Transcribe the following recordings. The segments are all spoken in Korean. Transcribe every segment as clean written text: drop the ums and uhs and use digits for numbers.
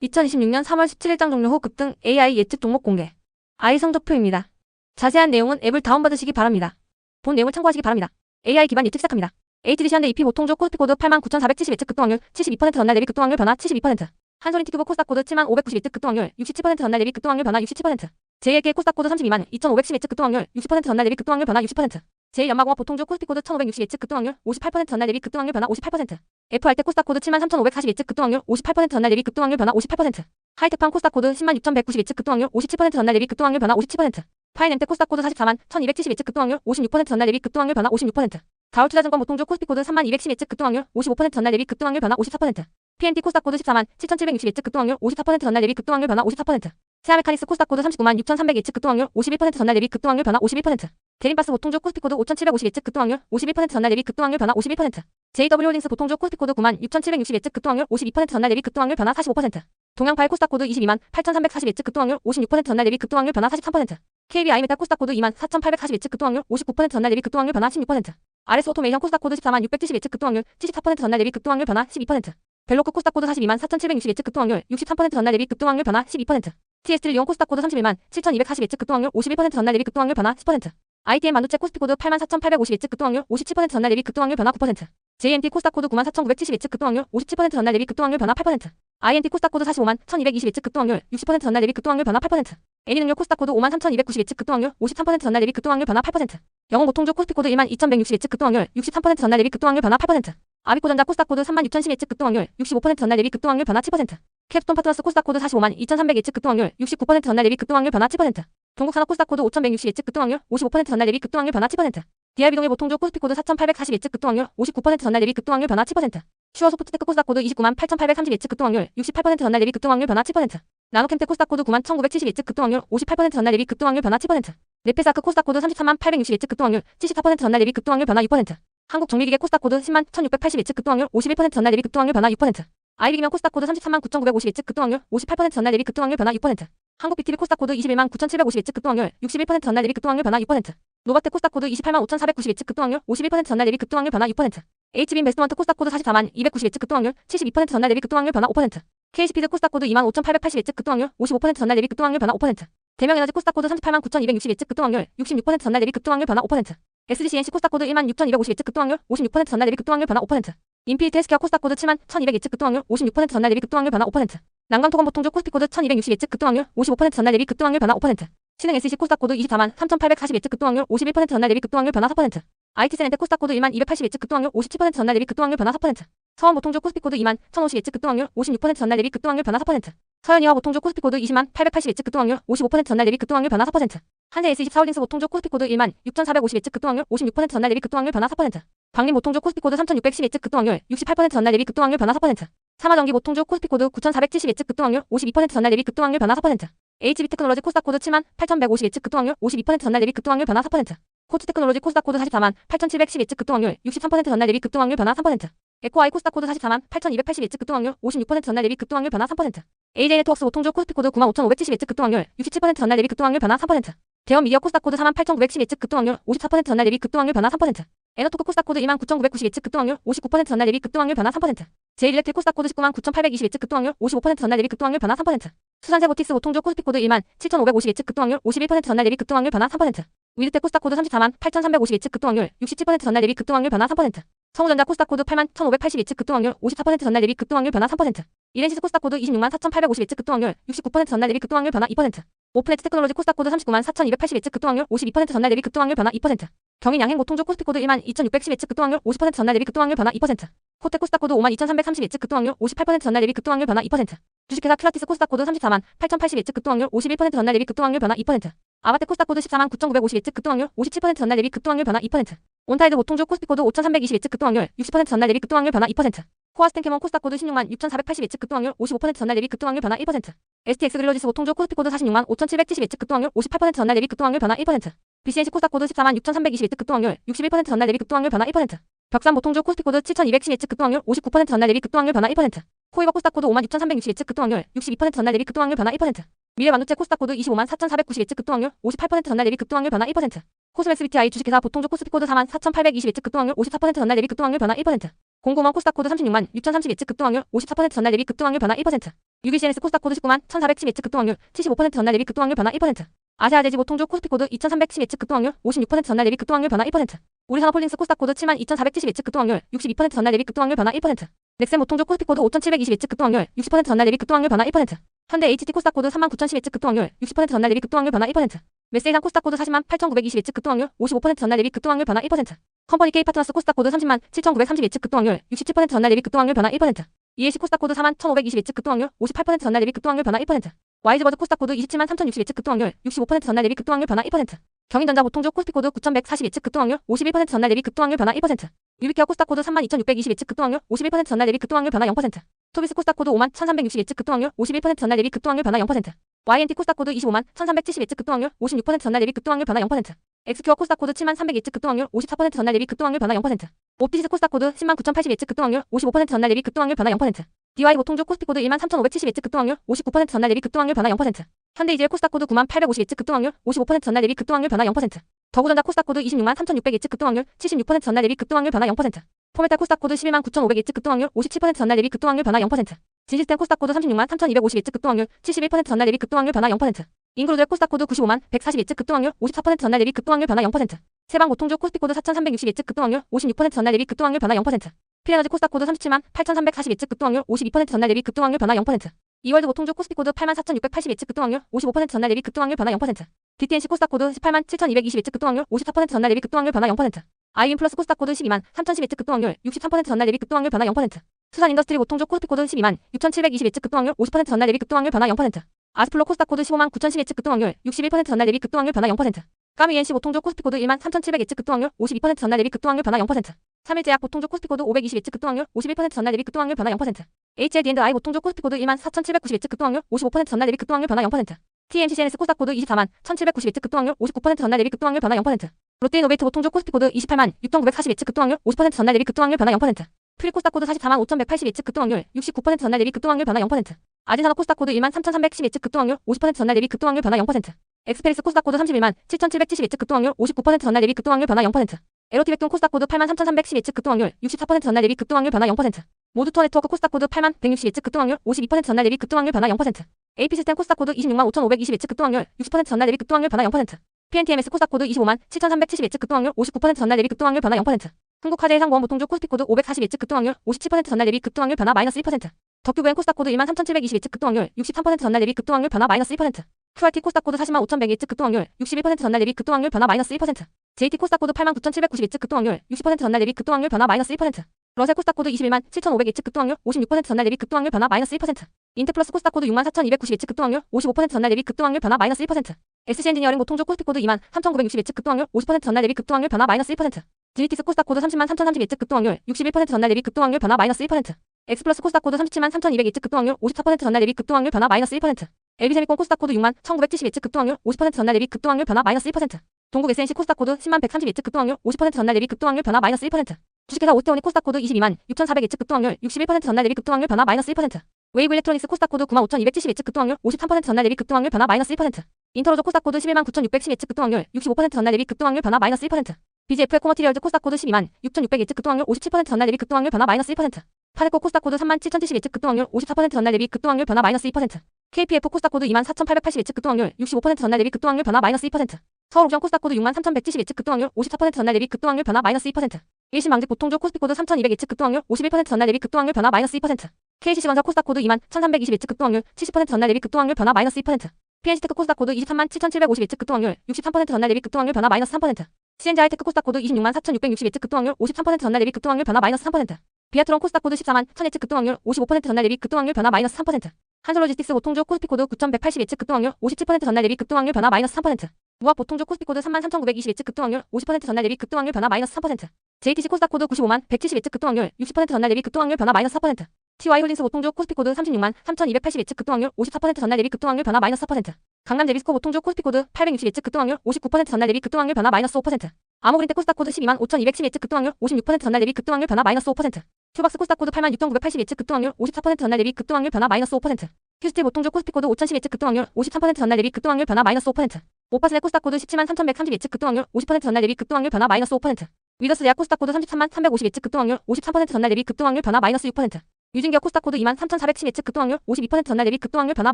2026년 3월 17일장 종료 후 급등 AI 예측 종목 공개. I 성적표입니다. 자세한 내용은 앱을 다운받으시기 바랍니다. 본 내용을 참고하시기 바랍니다. AI 기반 예측 시작합니다. HDC 현대 EP 보통주 코스피 코드 89,470 예측 급등확률 72% 전날 대비 급등확률 변화 72%. 한솔인 티큐브 코스닥 코드 7590 예측 급등확률 67% 전날 대비 급등확률 변화 67%. JLK 코스닥 코드 32만 2510 예측 급등확률 60% 전날 대비 급등확률 변화 60%. 제일연마공업 보통주 코스피 코드 1560 예측 급등확률 58% 전날 대비 급등확률 변화 58%. FRT 코스닥 코드 73,540 예측 급등확률 58% 전날 대비 급등확률 변화 58%. 하이테크팜 코스닥 코드 106,190 예측 급등확률 57% 전날 대비 급등확률 변화 57%. 파이낸텍 코스닥 코드 44만 1270 예측 급등확률 56% 전날 대비 급등확률 변화 56%. 다울투자증권 보통주 코스피 코드 3210 예측 급등확률 55% 전날 대비 급등확률 변화 54%. PNT 코스닥 코드 14만 7760 예측 급등확률 54% 전날 대비 급등확률 변화 54%. 세아메카닉스 코스닥 코드 39만 6300 예측 급등확률 51% 전날 대비 급등확률 변화 51%. 대림바스 보통주 코스피 코드 5750 예측 급등확률 51% 전날 대비 급등확률 변화 51%. JW홀딩스 보통주 코스피 코드 9만 6760 예측 급등확률 52% 전날 대비 급등확률 변화 45%. 동양바이오 코스닥 코드 22만 8340 예측 급등확률 56% 전날 대비 급등확률 변화 43%. KBI메탈 코스닥 코드 2만 4840 예측 급등확률 59% 전날 대비 급등확률 변화 16%. RS 오토메이션 코스닥 코드 14만 670 예측 급등확률 74% 전날 대비 급등확률 변화 12%. 벨로크 코스닥 코드 42만 4760 예측 급등확률 63% 전날 대비 급등확률 변화 12%. TST 리온 코스닥 코드 31만 7240 예측 급등확률 51% 전날 대비 급등확률 변화 10%. ITM 만두체 코스피 코드 84,850 예측 급등확률 57% 전날 대비 급등확률 변화 9%. JMT 코스닥 코드 94,970 예측 급등확률 57% 전날 대비 급등확률 변화 8%. INT 코스닥 코드 45만 1220 예측 급등확률 60% 전날 대비 급등확률 변화 8%. 애니능력 코스닥 코드 53,290 예측 급등확률 53% 전날 대비 급등확률 변화 8%. 영웅 보통주 코스피 코드 12,160 예측 급등확률 63% 전날 대비 급등확률 변화 8%. 아비코전자 코스닥 코드 36,010 예측 급등확률 65% 전날 대비 급등확률 변화 7%. 캡스톤 파트너스 코스닥 코드 45만 2,300 예측 급등확률 69% 전날 대비 급등확률 변화 7%. 동국산업 코스닥 코드 5,160 예측 급등확률 55% 전날 대비 급등확률 변화 7%. DR비동일 보통주 코스피 코드 4,840 예측 급등확률 59% 전날 대비 급등확률 변화 7%. 슈어소프트테크 코스닥 코드 298,830 예측 급등확률 68% 전날 대비 급등확률 변화 7%. 나노캠텍 코스닥 코드 91,970 예측 급등확률 58% 전날 대비 급등확률 변화 7%. 네페사크 코스닥 코드 33,860 예측 급등확률 74% 전날 대비 급등확률 변화 6%. 한국정밀기계 코스닥 코드 10만 1,680 예측 급등확률 51% 전날 대비 급등확률 변화 6%. 아이비기면 코스닥 코드 33만 9,950 예측 급등확률 58% 전날 대비 급등확률 변화 6%. 한국비티비 코스닥 코드 21만 9,750 예측 급등확률 61% 전날 대비 급등확률 변화 6%. 노바텍 코스닥 코드 28만 5,490 예측 급등확률 51% 전날 대비 급등확률 변화 6%. HB인베스트먼트 코스닥 코드 44만 290 예측 급등확률 72% 전날 대비 급등확률 변화 5%. KC피드 코스닥 코드 2만 5,880 예측 급등확률 55% 전날 대비 급등확률 변화 5%. 대명에너지 코스닥 코드 38만 9,260 예측 급등확률 66% 전날 대비 급등확률 변화 5%. SGCNC 코스닥 코드 1만 6,250 예측 급등확률 56% 전날 대비 급등확률 변화 5%. 인피니트 헬스케어 코스닥 코드 7만 1,200 예측 급등확률 56% 전날 대비 급등확률 변화 5%. 난광토건 보통주 코스피 코드 1,260 예측 급등확률 55% 전날 대비 급등확률 변화 5%. 신흥 SC 코스닥 코드 24만 3,840 예측 급등확률 51% 전날 대비 급등확률 변화 4%. IT센엔텍 코스닥 코드 1만 280 예측 급등확률 57% 전날 대비 급등확률 변화 4%. 서원 보통주 코스피 코드 2만 1,050 예측 급등확률 56% 전날 대비 급등확률 변화 4%. 서현이화 보통주 코스피 코드 20만 880 예측 급등확률 55% 전날 대비 급등확률 변화 4%. 한세 S24홀딩스 보통주 코스피 코드 1만 6,450 예측 급등확률 56% 전날 대비 급등확률 변화 4%. 방림 보통주 코스피 코드 3,610 예측 급등확률 68% 전날 대비 급등확률 변화 4%. 삼화전기 보통주 코스피 코드 9,470 예측 급등확률 52% 전날 대비 급등확률 변화 4%. HB테크놀로지 코스닥 코드 7만 8,150 예측 급등확률 52% 전날 대비 급등확률 변화 4%. 코츠테크놀로지 코스닥 코드 44만 8,710 예측 급등확률 63% 전날 대비 급등확률 변화 3%. 에코아이 코스닥 코드 44만 8,280 예측 급등확률 56% 전날 대비 급등확률 변화 3%. AJ네트워크스 보통주 코스피 코드 9만 5,570 예측 급등확률 67% 전날 대비 급등확률 변화 3%. 대원미디어 코스닥 코드 4만 8,910 예측 급등확률 54% 전날 대비 급등확률 변화 3%. 에너토크 코스닥 코드 2만 9,990 예측 급등확률 59% 전날 대비 급등확률 변화 3%. 제일일렉트릭 코스닥 코드 19만 9,820 예측 급등확률 55% 전날 대비 급등확률 변화 3%. 수산세보틱스 보통주 코스피 코드 1만 7,550 예측 급등확률 51% 전날 대비 급등확률 변화 3%. 위드텍 코스닥 코드 34만 8,350 예측 급등확률 67% 전날 대비 급등확률 변화 3%. 성우전자 코스닥 코드 8만 1,580 예측 급등확률 54% 전날 대비 급등확률 변화 3%. 이렌시스 코스닥 코드 26만 4,850 예측 급등확률 69% 전날 대비 급등확률 변화 2%. 오픈엣지 테크놀로지 코스닥 코드 39만 4,280 예측 급등확률 52% 전날 대비 급등확률 변화 2%. 경인양행 보통주 코스피 코드 1만 2,610 예측 급등확률 50% 전날 대비 급등확률 변화 2%. 호텔 코스닥 코드 5만 2,330 예측 급등확률 58% 전날 대비 급등확률 변화 2%. 주식회사 큐라티스 코스닥 코드 34만 8,080 예측 급등확률 51% 전날 대비 급등확률 변화 2%. 아바텍 코스닥 코드 14만 9,950 예측 급등확률 57% 전날 대비 급등확률 변화 2%. 온타이드 보통주 코스피 코드 5,320 예측 급등확률 60% 전날 대비 급등확률 변화 2%. 코아스텐캐몬 코스닥 코드 16만 6,480 예측 급등확률 55% 전날 대비 급등확률 변화 1%. STX 글로지스 보통주 코스피 코드 46만 5,770 예측 급등확률 58% 전날 대비 급등확률 변화 1%. BCNC 코스닥 코드 14만 6,320 예측 급등확률 61% 전날 대비 급등확률 변화 1%. 벽산 보통주 코스피 코드 7,210 예측 급등확률 59% 전날 대비 급등확률 변화 1%. 코이버 코스닥 코드 5만 6,360 예측 급등확률 62% 전날 대비 급등확률 변화 1%. 미래반도체 코스닥 코드 25만 4,490 예측 급등확률 58% 전날 대비 급등확률 변화 1%. 코스메스 BTI 주식회사 보통주 코스피 코드 4만 4,820 예측 급등확률 54% 전날 대비 급등확률 변화 1%. 공고만 코스닥 코드 36만 6,030 예측 급등확률 54% 전날 대비 급등확률 변화 1%. UBCNS 코스닥 코드 19만 1410 예측 급등확률 75% 전날 대비 급등확률 변화 1%. 아시아제지 보통주 코스피 코드 2110 예측 급등확률 56% 전날 대비 급등확률 변화 1%. 우리산업홀딩스 코스닥 코드 72,470 예측 급등확률 62% 전날 대비 급등확률 변화 1%. 넥센 보통주 코스피 코드 5720 예측 급등확률 60% 전날 대비 급등확률 변화 1%. 현대 HT 코스닥 코드 39,010 예측 급등확률 60% 전날 대비 급등확률 변화 1%. 메세이상 코스닥 코드 40만 8,920 예측 급등확률 55% 전날 대비 급등확률 변화 1%. 컴퍼니 K파트너스 코스닥 코드 30만 7,930 예측 급등확률 67% 전날 대비 급등확률 변화 1%. ELC 코스닥 코드 4만 1,520 예측 급등확률 58% 전날 대비 급등확률 변화 1%. 와이즈버드 코스닥 코드 27만 3,060 예측 급등확률 65% 전날 대비 급등확률 변화 1%. 경인전자 보통주 코스피 코드 9,140 예측 급등확률 51% 전날 대비 급등확률 변화 1%. 유비케어 코스닥 코드 32,620 예측 급등확률 51% 전날 대비 급등확률 변화 0%. 토비스 코스닥 코드 5만 1,360 예측 급등확률 51% 전날 대비 급등확률 변화 0%. YNT 코스닥 코드 25만 1,370 예측 급등확률 56% 전날 대비 급등확률 변화 0%. 엑스큐어 코스닥 코드 7만 300 예측 급등확률 54% 전날 대비 급등확률 변화 0%. 옵티시스 코스닥 코드 10만 9,080 예측 급등확률 55% 전날 대비 급등확률 변화 0%. DY 보통주 코스피 코드 1만 3,570 예측 급등확률 59% 전날 대비 급등확률 변화 0%. 현대이지엘 코스닥 코드 9만 850 예측 급등확률 55% 전날 대비 급등확률 변화 0%. 더구전자 코스닥 코드 26만 3,600 예측 급등확률 76% 전날 대비 급등확률 변화 0%. 포메탈 코스닥 코드 11만 9,500 예측 급등확률 57% 전날 대비 급등확률 변화 0%. 진시스템 코스닥 코드 36만 3,250 예측 급등확률 71% 전날 대비 급등확률 변화 0%. 인그루드의 코스닥 코드 95만 140 예측 급등확률 54% 전날 대비 급등확률 변화 0%. 세방 보통주 코스피 코드 4,360 예측 급등확률 56% 전날 대비 급등확률 변화 0%. 피에너지 코스닥 코드 37만 8,340 예측 급등확률 52% 전날 대비 급등확률 변화 0%. 이월드 보통주 코스피 코드 8만 4,680 예측 급등확률 55% 전날 대비 급등확률 변화 0%. DTNC 코스닥 코드 18만 7,220 예측 급등확률 54% 전날 대비 급등확률 변화 0%. 아이윈 플러스 코스닥 코드 12만 3,010 예측 급등확률 63% 전날 대비 급등확률 변화 0%. 수산 인더스트리 보통주 코스피 코드 12만 6,720 예측 급등확률 50% 전날 대비 급등확률 변화 0%. 아스플로 코스닥 코드 15만 9,010 예측 급등확률 61% 전날 대비 급등확률 변화 0%. 까미 ENC 보통주 코스피 코드 1만 3,700 예측 급등확률 52% 전날 대비 급등확률 변화 0%. 3일제약 보통주 코스피 코드 520 예측 급등확률 51% 전날 대비 급등확률 변화 0%. HLD&I 보통주 코스피 코드 1만 4,790 예측 급등확률 55% 전날 대비 급등확률 변화 0%. TMCCNS 코스닥 코드 24만 1,790 예측 급등확률 59% 전날 대비 급등확률 변화 0%. 롯데이노베이트 보통주 코스피 코드 28만 6,940 예측 급등확률 50% 전날 대비 급등확률 변화 0%. 퓨리 코스닥 코드 44만 5,180 예측 급등확률 69% 전날 대비 급등확률 변화 0%. 아진산업 코스닥 코드 1만 3,310 예측 급등확률 50% 전날 대비 급등확률 변화 0%. 엑스페리스 코스닥 코드 31만 7,770 예측 급등확률 59% 전날 대비 급등확률 변화 0%. 에로티백동 코스닥 코드 8만 3,310 예측 급등확률 64% 전날 대비 급등확률 변화 0%. 모두투어 네트워크 코스닥 코드 8만 160 예측 급등확률 52% 전날 대비 급등확률 변화 0%. AP시스템 코스닥 코드 26만 5,520 예측 급등확률 60% 전날 대비 급등확률 변화 0%. PNTMS 코스닥 코드 25만 7,370 예측 급등확률 59% 전날 대비 급등확률 변화 0%. 흥국화재해상보험 보통주 코스피 코드 540 예측 급등확률 57% 전날 대비 급등확률 변화 마이너스 1%. 덕규브엔 코스닥 코드 1만 3,720 예측 급등확률 63% 전날 대비 급등확률 변화 마이너스 1%. QRT 코스닥 코드 40만 5,100 예측 급등확률 61% 전날 대비 급등확률 변화 마이너스 1%. JT 코스닥 코드 8만 9,790 예측 급등확률 60% 전날 대비 급등확률 변화 마이너스 1%. 러셀 코스닥 코드 21만 7,500 예측 급등확률 56% 전날 대비 급등확률 변화 마이너스 1%. 인테플러스 코스닥 코드 6만 4,290 예측 급등확률 55% 전날 대비 급등확률 변화 마이너스 1%. SC 엔지니어링 보통주 코스피 코드 2만 3,960 예측 급등확률 50% 전날 대비 급등확률 변화 마이너스 1%. 지니티스 코스닥 코드 30만 3,030 예측 급등확률 61% 전날 대비 급등확률 변화 마이너스 1%. 엑스플러스 코스닥 코드 37만 3,200 예측 급등확률 54% 전날 대비 급등확률 변화 마이너스 1%. LB세미콘 코스닥 코드 6만 1,970 예측 급등확률 50% 전날 대비 급등확률 변화 마이너스 1%. 동국 SNC 코스닥 코드 10만 130 예측 급등확률 50% 전날 대비 급등확률 변화 마이너스 1%. 주식회사 오스테오닉 코스닥 코드 22만 6,400 예측 급등확률 61% 전날 대비 급등확률 변화 마이너스 1%. 웨이브 일렉트로닉스 코스닥 코드 9만 5,270 예측 급등확률 53% 전날 대비 급등확률 변화 마이너스 1%. 인터로조 코스닥 코드 11만 9,610 예측 급등확률 65% 전날 대비 급등확률 변화 마이너스 1%. BGF 에코머티리얼즈 코스닥 코드 12만 6,600 예측 급등확률 57% 전날 대비 급등확률 변화 마이너스 1%. 파네코 코스닥 코드 3만 7,070 예측 급등확률 54% 전날 대비 급등확률 변화 마이너스 2%. KPF 코스닥 코드 2만 4,880 예측 급등확률 65% 전날 대비 급등확률 변화 마이너스 2%. 서울옥션 코스닥 코드 6만 3,170 예측 급등확률 54% 전날 대비 급등확률 변화 마이너스 2%. 일신망직 보통주 코스피 코드 3,200 예측 급등확률 51% 전날 대비 급등확률 변화 마이너스 2%. KCC건설 코스닥 코드 2만 1,320 예측 급등확률 70% 전날 대비 급등확률 변화 마이너스 2%. PNC테크 코스닥 코드 23만 7,750 예측 급등확률 63% 전날 대비 급등확률 변화 마이너스 3%. CNG 하이테크 코스닥 코드 26만 4,660 예측 급등확률 53% 전날 대비 급등확률 변화 마이너스 3%. 비아트론 코스닥 코드 14만 1,000 예측 급등확률 55% 전날 대비 급등확률 변화 마이너스 3%. 한솔로지스틱스 보통주 코스피 코드 9,180 예측 급등확률 57% 전날 대비 급등확률 변화 마이너스 3%. 무합 보통주 코스피 코드 33만 3,920 예측 급등확률 50% 전날 대비 급등확률 변화 마이너스 3%. JTC 코스닥 코드 95만 170 예측 급등확률 60% 전날 대비 급등확률 변화 마이너스 4%. TY홀딩스 보통주 코스피 코드 36만 3,280 예측 급등확률 54% 전날 대비 급등확률 변화 마이너스 4%. 강남제비스코 보통주 코스피 코드 860 예측 급등확률 59% 전날 대비 급등확률 변화 마이너스 5%. 아모그린텍 코스닥 코드 12만 5,210 예측 급등확률 56% 전날 대비 급등확률 변화 마이너스 5%. 큐박스 코스닥 코드 8만 6,980 예측 급등확률 54% 전날 대비 급등확률 변화 마이너스 5%. 휴스틸 보통주 코스피 코드 5,010 예측 급등확률 53% 전날 대비 급등확률 변화 마이너스 5%. 오파스넷 코스닥 코드 17만 3,130 예측 급등확률 50% 전날 대비 급등확률 변화 마이너스 5%. 위더스 대학 코스닥 코드 33만 350 예측 급등확률 53% 전날 대비 급등확률 변화 마이너스 6%. 유진기업 코스닥 코드 23,410 예측 급등확률 52% 전날 대비 급등확률 변화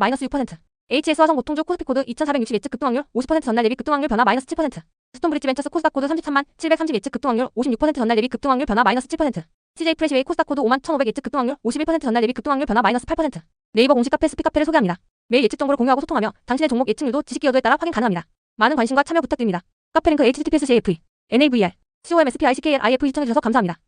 마이너스 6%. HS 화성 보통주 코스피 코드 2,460 예측 급등확률 50% 전날 대비 급등확률 변화 마이너스 7%. 스톤브리지 벤처스 코스닥 코드 33만 730 예측 급등확률 56% 전날 대비 급등확률 변화 마이너스 7%. CJ 프레시웨이 코스닥 코드 5만 1,500 예측 급등확률 51% 전날 대비 급등확률 변화 마이너스 8%. 네이버 공식 카페 스피카페를 소개합니다. 매일 예측 정보를 공유하고 소통하며 당신의 종목 예측률도 지식 기여도에 따라 확인 가능합니다. 많은 관심과 참여 부탁드립니다. 카페 링크 https://jf.nav.r.com/COMSPICKLIF 시청해주셔서 감사합니다.